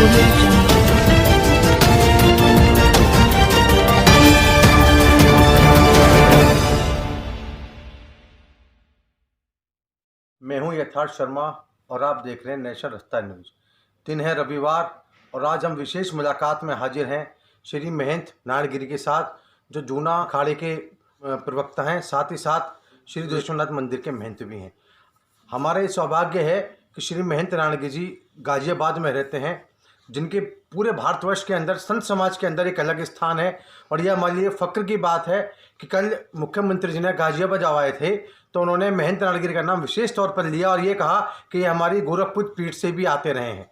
audio jungle. मैं हूं यथार्थ शर्मा और आप देख रहे हैं नेशनल रफ्तार न्यूज। दिन है रविवार और आज हम विशेष मुलाकात में हाजिर हैं श्री महंत नारायणगिरी के साथ, जो जूना अखाड़े के प्रवक्ता हैं, साथ ही साथ श्री देशनाथ मंदिर के महंत भी हैं। हमारा ये सौभाग्य है कि श्री महंत नारायणगिरी जी गाजियाबाद में रहते हैं, जिनके पूरे भारतवर्ष के अंदर संत समाज के अंदर एक अलग स्थान है। और यह हमारे लिए फ़क्र की बात है कि कल मुख्यमंत्री जी ने गाजियाबाद जब आए थे तो उन्होंने महंत नारायणगिरी का नाम विशेष तौर पर लिया और ये कहा कि ये हमारी गोरखपुर पीठ से भी आते रहे हैं।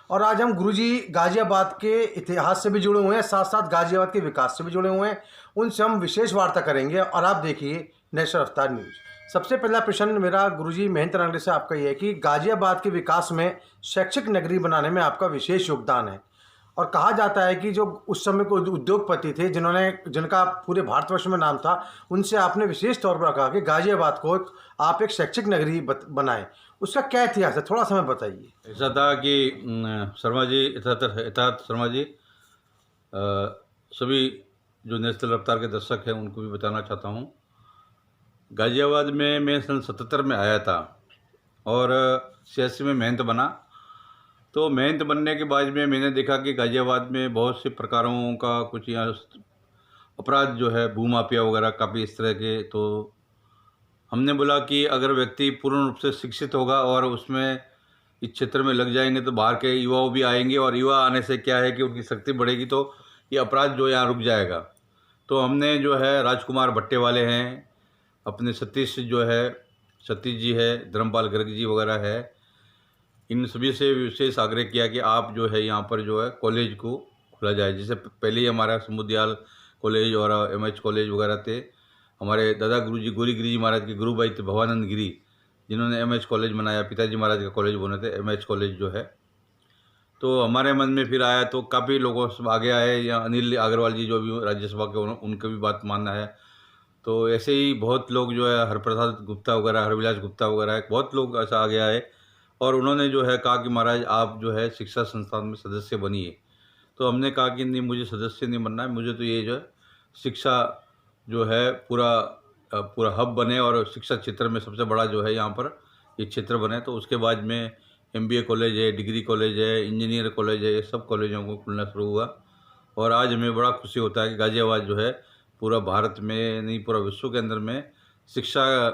और आज हम गुरुजी गाजियाबाद के इतिहास से भी जुड़े हुए हैं, साथ साथ गाजियाबाद के विकास से भी जुड़े हुए हैं। उनसे हम विशेष वार्ता करेंगे और आप देखिए नेशनल रफ्तार न्यूज़। सबसे पहला प्रश्न मेरा गुरुजी महंत नारायणगिरी से आपका ये है कि गाजियाबाद के विकास में शैक्षिक नगरी बनाने में आपका विशेष योगदान है, और कहा जाता है कि जो उस समय को उद्योगपति थे जिनका पूरे भारतवर्ष में नाम था, उनसे आपने विशेष तौर पर कहा कि गाजियाबाद को आप एक शैक्षिक नगरी बनाएं। उसका क्या इतिहास है, थोड़ा समय बताइए। ऐसा था कि शर्मा जी, यथार्थ शर्मा जी, सभी जो नेशनल रफ्तार के दर्शक हैं उनको भी बताना चाहता हूँ। गाजियाबाद में मैं सन 77 में आया था और 86 में महंत बना। तो महंत बनने के बाद में मैंने देखा कि गाजियाबाद में बहुत से प्रकारों का कुछ यहाँ अपराध जो है, भूमाफिया वगैरह काफ़ी इस तरह के। तो हमने बोला कि अगर व्यक्ति पूर्ण रूप से शिक्षित होगा और उसमें इस क्षेत्र में लग जाएंगे तो बाहर के युवाओं भी आएंगे, और युवा आने से क्या है कि उनकी शक्ति बढ़ेगी, तो ये अपराध जो यहाँ रुक जाएगा। तो हमने जो है राजकुमार भट्टे वाले हैं, अपने सतीश जी है, धर्मपाल गर्ग जी वगैरह है, इन सभी से विशेष आग्रह किया कि आप जो है यहाँ पर जो है कॉलेज को खोला जाए। जैसे पहले ही हमारा समुदयाल कॉलेज और MH कॉलेज वगैरह थे। हमारे दादा गुरुजी गोरीगिरी जी महाराज के गुरु भाई थे भवानंद गिरी, जिन्होंने MH कॉलेज बनाया। पिताजी महाराज का कॉलेज बने थे MH कॉलेज जो है। तो हमारे मन में फिर आया तो काफ़ी लोगों से आगे आए, या अनिल अग्रवाल जी जो भी राज्यसभा के उनका भी बात मानना है। तो ऐसे ही बहुत लोग जो है, हरप्रसाद गुप्ता वगैरह, हरविलास गुप्ता वगैरह, बहुत लोग ऐसा आगे आए और उन्होंने जो है कहा कि महाराज आप जो है शिक्षा संस्थान में सदस्य बनिए। तो हमने कहा कि नहीं, मुझे सदस्य नहीं बनना है, मुझे तो ये जो है शिक्षा जो है पूरा हब बने और शिक्षा क्षेत्र में सबसे बड़ा जो है यहाँ पर ये क्षेत्र बने। तो उसके बाद में MBA कॉलेज है, डिग्री कॉलेज है, इंजीनियर कॉलेज है, ये सब कॉलेजों को खुलना शुरू हुआ। और आज हमें बड़ा खुशी होता है कि गाजियाबाद जो है पूरा भारत में नहीं, पूरा विश्व के अंदर में शिक्षा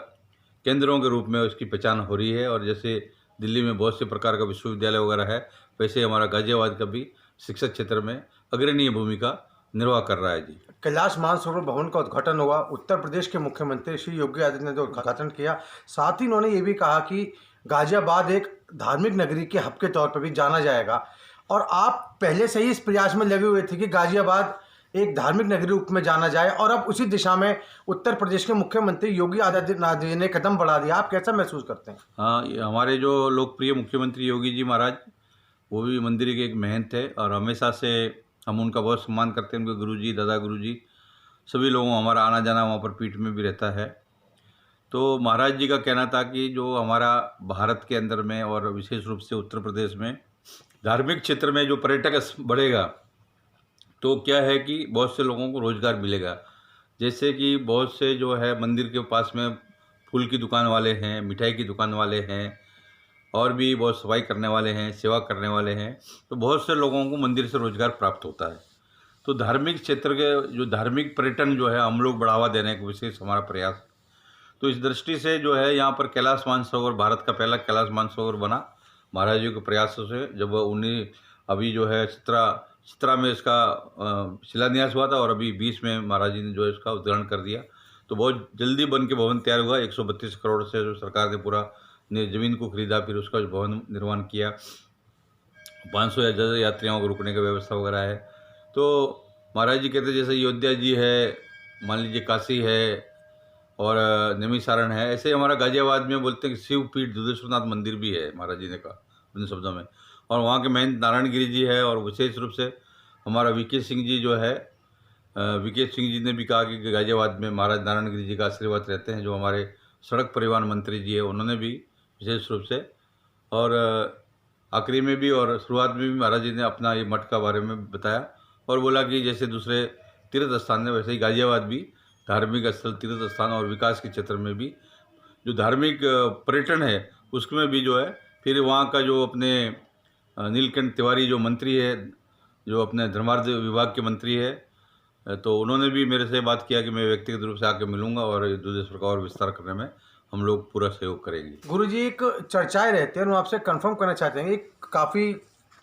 केंद्रों के रूप में उसकी पहचान हो रही है। और जैसे दिल्ली में बहुत से प्रकार का विश्वविद्यालय वगैरह है, वैसे हमारा गाजियाबाद का भी शिक्षा क्षेत्र में अग्रणीय भूमिका निर्वाह कर रहा है जी। कैलाश मानसरोवर भवन का उद्घाटन हुआ, उत्तर प्रदेश के मुख्यमंत्री श्री योगी आदित्यनाथ ने उद्घाटन किया। साथ ही उन्होंने ये भी कहा कि गाजियाबाद एक धार्मिक नगरी के हब के तौर पर भी जाना जाएगा, और आप पहले से ही इस प्रयास में लगे हुए थे कि गाजियाबाद एक धार्मिक नगरी रूप में जाना जाए, और अब उसी दिशा में उत्तर प्रदेश के मुख्यमंत्री योगी आदित्यनाथ जी ने कदम बढ़ा दिया। आप कैसा महसूस करते हैं? हाँ, ये हमारे जो लोकप्रिय मुख्यमंत्री योगी जी महाराज, वो भी मंदिर के एक महंत है और हमेशा से हम उनका बहुत सम्मान करते हैं। उनके गुरुजी, दादा गुरुजी, सभी लोगों हमारा आना जाना वहाँ पर पीठ में भी रहता है। तो महाराज जी का कहना था कि जो हमारा भारत के अंदर में और विशेष रूप से उत्तर प्रदेश में धार्मिक क्षेत्र में जो पर्यटक बढ़ेगा, तो क्या है कि बहुत से लोगों को रोज़गार मिलेगा। जैसे कि बहुत से जो है मंदिर के पास में फूल की दुकान वाले हैं, मिठाई की दुकान वाले हैं, और भी बहुत सफाई करने वाले हैं, सेवा करने वाले हैं। तो बहुत से लोगों को मंदिर से रोज़गार प्राप्त होता है। तो धार्मिक क्षेत्र के जो धार्मिक पर्यटन जो है हम लोग बढ़ावा देने का विशेष हमारा प्रयास। तो इस दृष्टि से जो है यहाँ पर कैलाश मानसरोवर, भारत का पहला कैलाश मानसरोवर बना महाराज जी के प्रयासों से। जब उन्हीं अभी जो है 17 में इसका शिलान्यास हुआ था और अभी 20 में महाराज जी ने जो है इसका उद्घाटन कर दिया। तो बहुत जल्दी बन के भवन तैयार हुआ। 132 करोड़ से जो सरकार ने पूरा ज़मीन को खरीदा, फिर उसका भवन निर्माण किया। 500 या ज़्यादा यात्रियों को रुकने की व्यवस्था वगैरह है। तो महाराज जी कहते जैसे अयोध्या जी है, मान लीजिए काशी है और नैमिषारण है, ऐसे हमारा गाजियाबाद में बोलते हैं कि शिवपीठ दुधेश्वरनाथ मंदिर भी है, महाराज जी ने कहा अपने शब्दों में। और वहाँ के महंत नारायणगिरी जी है, और विशेष रूप से हमारा VK सिंह जी जो है, VK सिंह जी ने भी कहा कि गाजियाबाद में महाराज नारायणगिरी जी का आशीर्वाद रहते हैं। जो हमारे सड़क परिवहन मंत्री जी है, उन्होंने भी विशेष रूप से। और आखिरी में भी और शुरुआत में भी महाराज जी ने अपना ये मठ का बारे में बताया और बोला कि जैसे दूसरे तीर्थ स्थान है वैसे ही गाजियाबाद भी धार्मिक स्थल, तीर्थ स्थान और विकास के क्षेत्र में भी जो धार्मिक पर्यटन है उसमें भी जो है फिर वहाँ का जो अपने नीलकंठ तिवारी जो मंत्री है, जो अपने धर्मार्थ विभाग के मंत्री है, तो उन्होंने भी मेरे से बात किया कि मैं व्यक्तिगत रूप से आके मिलूंगा और दुधेश्वर का और विस्तार करने में हम लोग पूरा सहयोग करेंगे। गुरुजी, एक चर्चाएं रहती हैं, हम आपसे कंफर्म करना चाहते हैं कि काफ़ी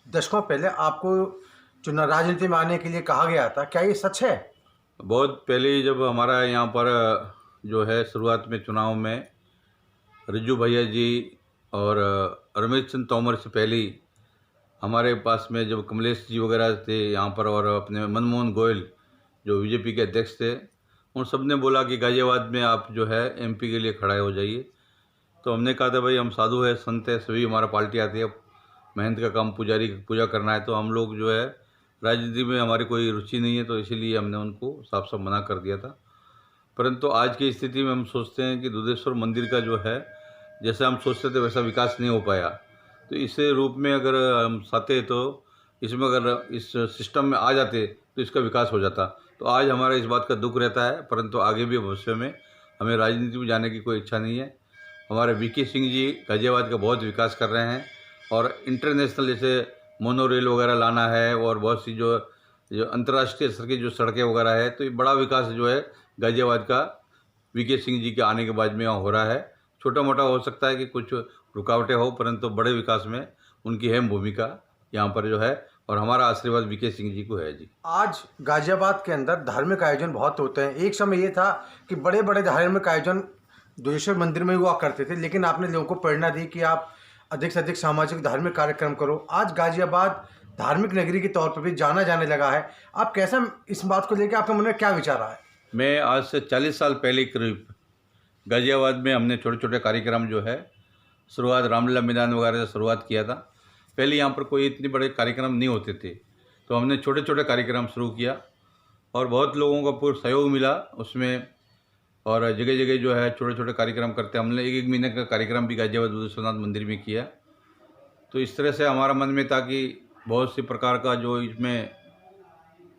दशकों पहले आपको जो राजनीति में आने के लिए कहा गया था, क्या ये सच है? बहुत पहले ही जब हमारा यहाँ पर जो है शुरुआत में चुनाव में रिज्जू भैया जी और रमेश चंद्र तोमर से पहले ही हमारे पास में जब कमलेश जी वगैरह थे यहाँ पर और अपने मनमोहन गोयल जो बीजेपी के अध्यक्ष थे, उन सब ने बोला कि गाजियाबाद में आप जो है एमपी के लिए खड़े हो जाइए। तो हमने कहा था भाई हम साधु है, संत है, सभी हमारा पार्टी आती है, महंत का काम पुजारी पूजा करना है, तो हम लोग जो है राजनीति में हमारी कोई रुचि नहीं है, तो इसीलिए हमने उनको साफ साफ मना कर दिया था। परंतु आज की स्थिति में हम सोचते हैं कि दुधेश्वर मंदिर का जो है जैसा हम सोचते थे वैसा विकास नहीं हो पाया, तो इस रूप में अगर हम चाहते तो इसमें अगर इस सिस्टम में आ जाते तो इसका विकास हो जाता। तो आज हमारा इस बात का दुख रहता है, परंतु आगे भी भविष्य में हमें राजनीति में जाने की कोई इच्छा नहीं है। हमारे वीके सिंह जी गाजियाबाद का बहुत विकास कर रहे हैं और इंटरनेशनल जैसे मोनो रेल वगैरह लाना है और बहुत सी जो अंतर्राष्ट्रीय स्तर की जो सड़कें वगैरह है, तो ये बड़ा विकास जो है गाजियाबाद का वीके सिंह जी के आने के बाद में यहाँ हो रहा है। छोटा मोटा हो सकता है कि कुछ रुकावटें हो, परंतु बड़े विकास में उनकी अहम भूमिका यहाँ पर जो है और हमारा आशीर्वाद वीके सिंह जी को है जी। आज गाजियाबाद के अंदर धार्मिक आयोजन बहुत होते हैं। एक समय ये था कि बड़े बड़े धार्मिक आयोजन दुधेश्वर मंदिर में हुआ करते थे, लेकिन आपने लोगों को प्रेरणा दी कि आप अधिक से अधिक सामाजिक धार्मिक कार्यक्रम करो। आज गाजियाबाद धार्मिक नगरी के तौर पर भी जाना जाने लगा है। आप कैसा इस बात को लेकर आपके मन में क्या विचार आया? मैं आज से 40 साल पहले करीब गाजियाबाद में हमने छोटे छोटे कार्यक्रम जो है शुरुआत रामलीला मैदान वगैरह से शुरुआत किया था। पहले यहाँ पर कोई इतने बड़े कार्यक्रम नहीं होते थे, तो हमने छोटे छोटे कार्यक्रम शुरू किया और बहुत लोगों का पूरा सहयोग मिला उसमें, और जगह जगह जो है छोटे छोटे कार्यक्रम करते हमने एक महीने का कार्यक्रम भी गाजियाबाद दुधेश्वरनाथ मंदिर में किया। तो इस तरह से हमारा मन में था कि बहुत सी प्रकार का जो इसमें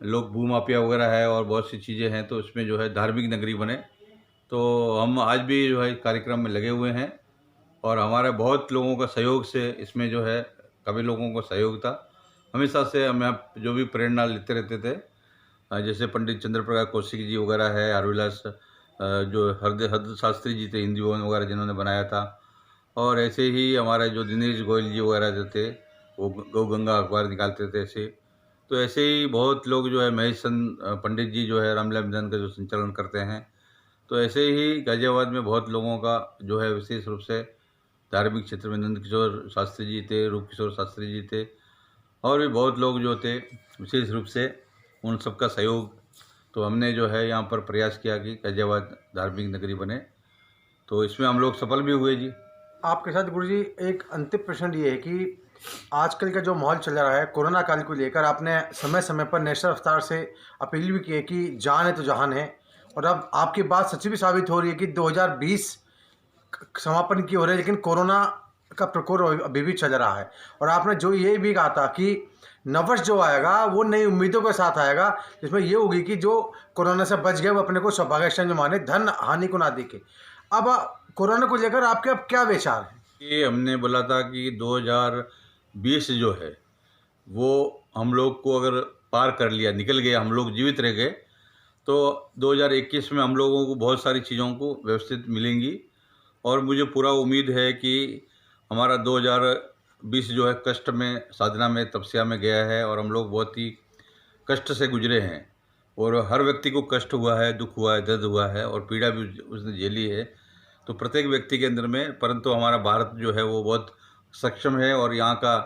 लोग भूमाफिया वगैरह है और बहुत सी चीज़ें हैं, तो इसमें जो है धार्मिक नगरी बने। तो हम आज भी जो है कार्यक्रम में लगे हुए हैं और हमारे बहुत लोगों का सहयोग से इसमें जो है काफ़ी लोगों का सहयोग था। हमेशा से हमें जो भी प्रेरणा लेते रहते थे, जैसे पंडित चंद्र प्रकाश कौशिक जी वगैरह है, हरविलास जो हरद शास्त्री जी थे हिंदी भवन वगैरह जिन्होंने बनाया था, और ऐसे ही हमारे जो दिनेश गोयल जी वगैरह जो थे वो गौ गंगा अखबार निकालते थे ऐसे। तो ऐसे ही बहुत लोग जो है महेश पंडित जी जो है रामलीला मैदान का जो संचालन करते हैं। तो ऐसे ही गाजियाबाद में बहुत लोगों का जो है विशेष रूप से धार्मिक क्षेत्र में नंद किशोर शास्त्री जी थे, रूप किशोर शास्त्री जी थे, और भी बहुत लोग जो थे विशेष रूप से उन सबका सहयोग। तो हमने जो है यहाँ पर प्रयास किया कि गाजियाबाद धार्मिक नगरी बने, तो इसमें हम लोग सफल भी हुए जी। आपके साथ गुरुजी एक अंतिम प्रश्न ये है कि आजकल का जो माहौल चल रहा है कोरोना काल को लेकर, आपने समय समय पर नेशनल अवतार से अपील भी की है कि जान है तो जहान है, और अब आपकी बात सच्ची भी साबित हो रही है कि 2020 समापन की हो रही है, लेकिन कोरोना का प्रकोप अभी भी चल रहा है। और आपने जो ये भी कहा था कि नववर्ष जो आएगा वो नई उम्मीदों के साथ आएगा, जिसमें ये होगी कि जो कोरोना से बच गए वो अपने को सौभाग्यशाली माने, धन हानि को ना देखे। अब कोरोना को लेकर आपके अब क्या विचार है? ये हमने बोला था कि 2020 जो है वो हम लोग को अगर पार कर लिया, निकल गया, हम लोग जीवित रह गए, तो 2021 में हम लोगों को बहुत सारी चीज़ों को व्यवस्थित मिलेंगी। और मुझे पूरा उम्मीद है कि हमारा 2020 जो है कष्ट में, साधना में, तपस्या में गया है और हम लोग बहुत ही कष्ट से गुजरे हैं और हर व्यक्ति को कष्ट हुआ है, दुख हुआ है, दर्द हुआ है और पीड़ा भी उसने झेली है। तो प्रत्येक व्यक्ति के अंदर में, परंतु हमारा भारत जो है वो बहुत सक्षम है और यहाँ का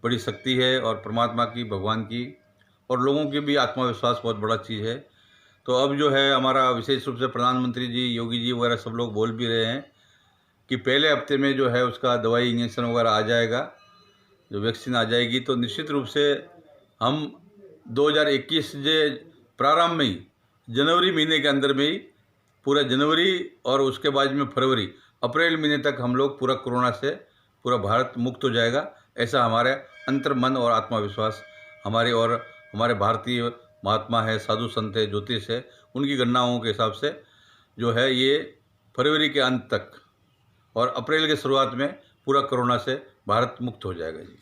बड़ी शक्ति है और परमात्मा की, भगवान की और लोगों की भी आत्मविश्वास बहुत बड़ा चीज़ है। तो अब जो है हमारा विशेष रूप से प्रधानमंत्री जी, योगी जी वगैरह सब लोग बोल भी रहे हैं कि पहले हफ्ते में जो है उसका दवाई इंजेक्शन वगैरह आ जाएगा, जो वैक्सीन आ जाएगी। तो निश्चित रूप से हम 2021 जे प्रारंभ में ही, जनवरी महीने के अंदर में ही, पूरा जनवरी और उसके बाद में फरवरी, अप्रैल महीने तक हम लोग पूरा कोरोना से पूरा भारत मुक्त हो जाएगा। ऐसा हमारे अंतर मन और आत्मविश्वास हमारे और हमारे भारतीय महात्मा है, साधु संत है, ज्योतिष है, उनकी गणनाओं के हिसाब से जो है ये फरवरी के अंत तक और अप्रैल के शुरुआत में पूरा कोरोना से भारत मुक्त हो जाएगा जी।